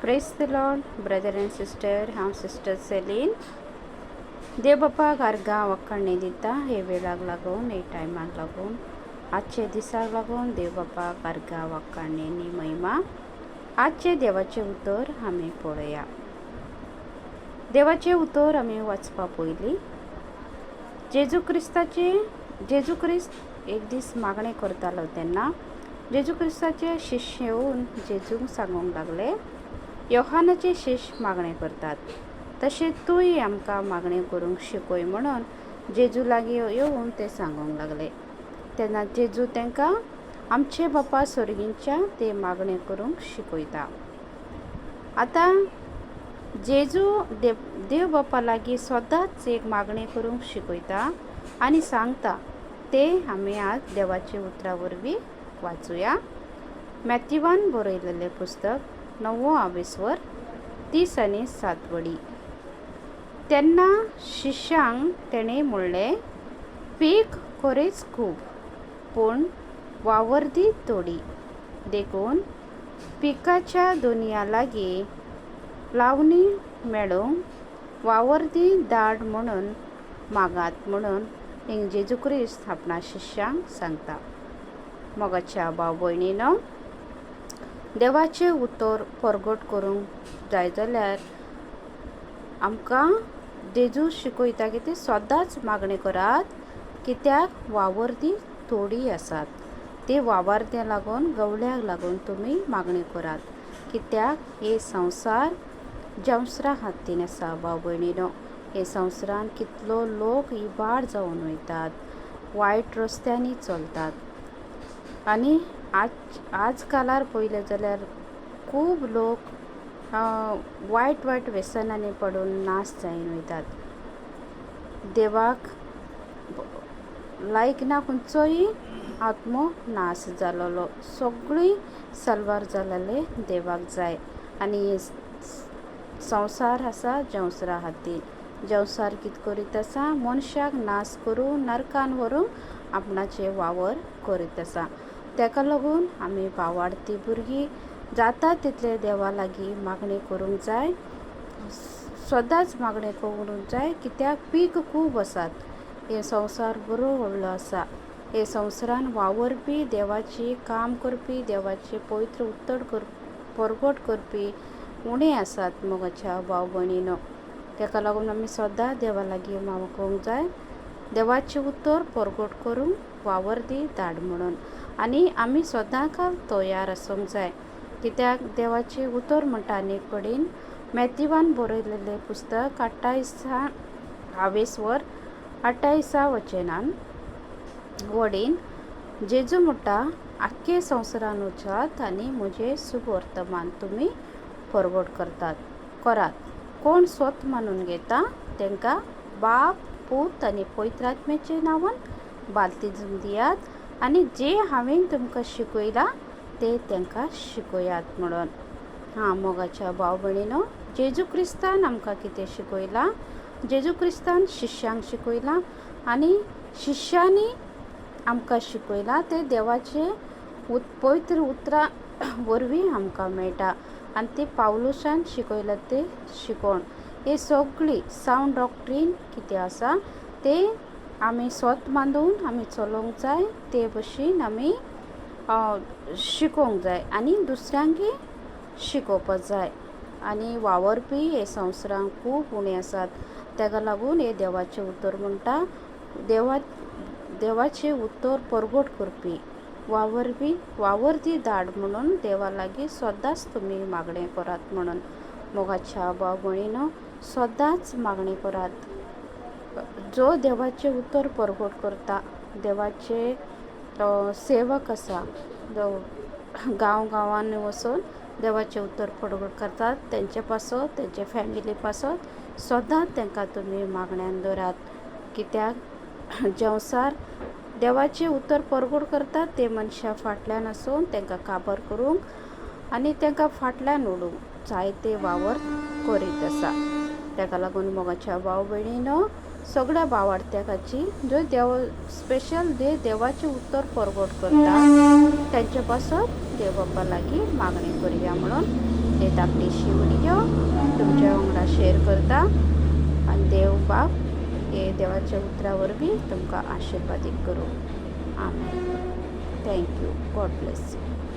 Praise the Lord, brother and sister. हांव sister Celine. देव बापा गारगा वखणणी दिता हे वेळाक लागून, हे टायमाक लागून, आजचे दिसाक लागून देव बापा गारगा वखणणी महिमा. आजचे देवाचे उतर आमी पळोवया. देवाचे उतर आमी वाचपा पयलीं जेजू क्रिस्त एक दीस मागणें करतालो तेन्ना जेजू क्रिस्ताचे शिश्य येवन जेजूक सांगूंक लागले, योहानाचे शिश्य मागणें करतात तशें तूंय आमकां मागणें करूंक शिकय म्हणून जेजू लागीं येवन ते सांगूंक लागले. तेन्ना जेजू तांकां आमचे बापा स्वर्गींच्या ते मागणें करूंक शिकयता. आतां जेजू देव बापा लागीं सदांच एक मागणें करूंक शिकयता आनी सांगता ते आमी आज देवाचे उतरा वरवीं वाचूया. मॅथ्यूवान बरयलेलें पुस्तक 9 अध्याय 30 आनी 7 वडी. तेन्ना शिश्यांक तेणें म्हणलें, पीक खरेंच खूब पूण वावरदी थोडी. देखून पिकाच्या दोनया लागीं लावणी मेळोवंक वावरदी दाड म्हणून मागात म्हणून हिंग जेजू क्रिस्त आपणा शिश्यांक सांगता. मोगाच्या भाव भयणीनो, देवाचे उतर परगट करूंक जाय जाल्यार आमकां जेजू शिकयता की ते सदांच मागणें करात, कित्याक वावरदी थोडी आसात. ते वावरद्या लागून गवळ्याक लागून तुमी मागणें करात, कित्याक हे संवसार जंवसरा हातीन आसा. भाव भयणीनो, हे संवसारान कितलो लोक इबाड जावन वयतात, वायट रस्त्यांनी चलतात आनी आज कालार पळयलें जाल्यार खूब लोक वायट व्यसनांनी पडून नाश जायन वयतात. देवाक लायक ना खंयचोय आत्मो नाश जालोलो. सगळीं साल्वार जालेले देवाक जाय आनी हे संवसार आसा जंवसरा हातीन. जंवसार कितें करीत आसा, मनशाक नाश करून नरकान व्हरूंक आपणाचे वावर करीत आसा. तेका लागून आमी भावार्थी भुरगीं जाता तितले देवा लागीं मागणें करूंक जाय, सदांच मागणें करूंक जाय, कित्याक पीक खूब आसात. हे संवसार बरो व्हडलो आसा. हे संवसारान वावरपी, देवाची काम करपी, देवाचे पवित्र उतर परगट करपी उणे आसात. मोगाच्या भाव भयणीनो, तेका लागून आमी सदां देवा लागीं मागूंक जाय, देवाचे उतर परगट करूंक वावरदी धाड म्हणून. आनी आमी सदांच तयार आसूंक जाय, कित्याक देवाचे उतर म्हणटा आनी एक कडेन मॅथ्यूवान बरयलेलें पुस्तक 28 अध्याय 28 वचनान वडीन जेजू म्हणटा, आख्खे संवसारान वचात आनी म्हजें सुवर्तमान तुमी परगट करात. कोण स्वत मानून घेता तांकां बाप, पूत आनी पवित्र आत्म्याचे नांवान बाप्तिस्म दियात आनी जे हांवें तुमकां शिकयलां ते तांकां शिकयात म्हणून. मोगाच्या भाव भयणीनो, जेजू क्रिस्तान आमकां कितें शिकयलां? जेजू क्रिस्तान शिश्यांक शिकयलां आनी शिश्यांनी आमकां शिकयलां ते देवाचे पवित्र उतरा वरवीं आमकां मेळटा आनी ते पावलुसान शिकयलां ते शिकोण. हे सगळी सावंड डॉक्ट्रीन कितें आसा ते आमी स्वत मानून आमी चलोवंक जाय, ते भशेन आमी शिकोवंक जाय आनी दुसऱ्यांकय शिकोवपाक जाय. आनी वावरपी हे संवसारान खूब उणे आसात. तेका लागून हे देवाचे उतर म्हणटा, देवाचे उतर परगट करपी वावरदी धाड म्हणून देवा लागीं सदांच तुमी मागणें करात म्हणून. मोगाच्या भाव भयणीनो, सदांच मागणें करात. जो देवाचे उतर परगट करता, देवाचे सेवक आसा, गांवांनी वचून देवाचे उतर परगट करतात, तेंचे पासत, तेंचे फॅमिली पासत सदांच तांकां तुमी मागण्यांत दवरात. कित्याक जंवसार देवाचे उतर परगट करतात ते मनशा फाटल्यान आसून तांकां काबार करूंक आनी तांकां फाटल्यान उडोवंक जायते वावर करीत आसा. ताका लागून मोगाच्या भाव भयणीनो, सगळ्या भावार्थ्यां खातीर जो देव स्पेशल देवाचे उतर परगट करता, तांचे पासत देव बापा लागीं मागणें करया म्हणून ते धाकटीशी व्हिडिओ तुमच्या वांगडा शेअर करता आणि देव बाप हे देवाच्या उतरावर बी तुमकां आशिर्वादीत करूं. आमेन. थँक्यू. God bless you.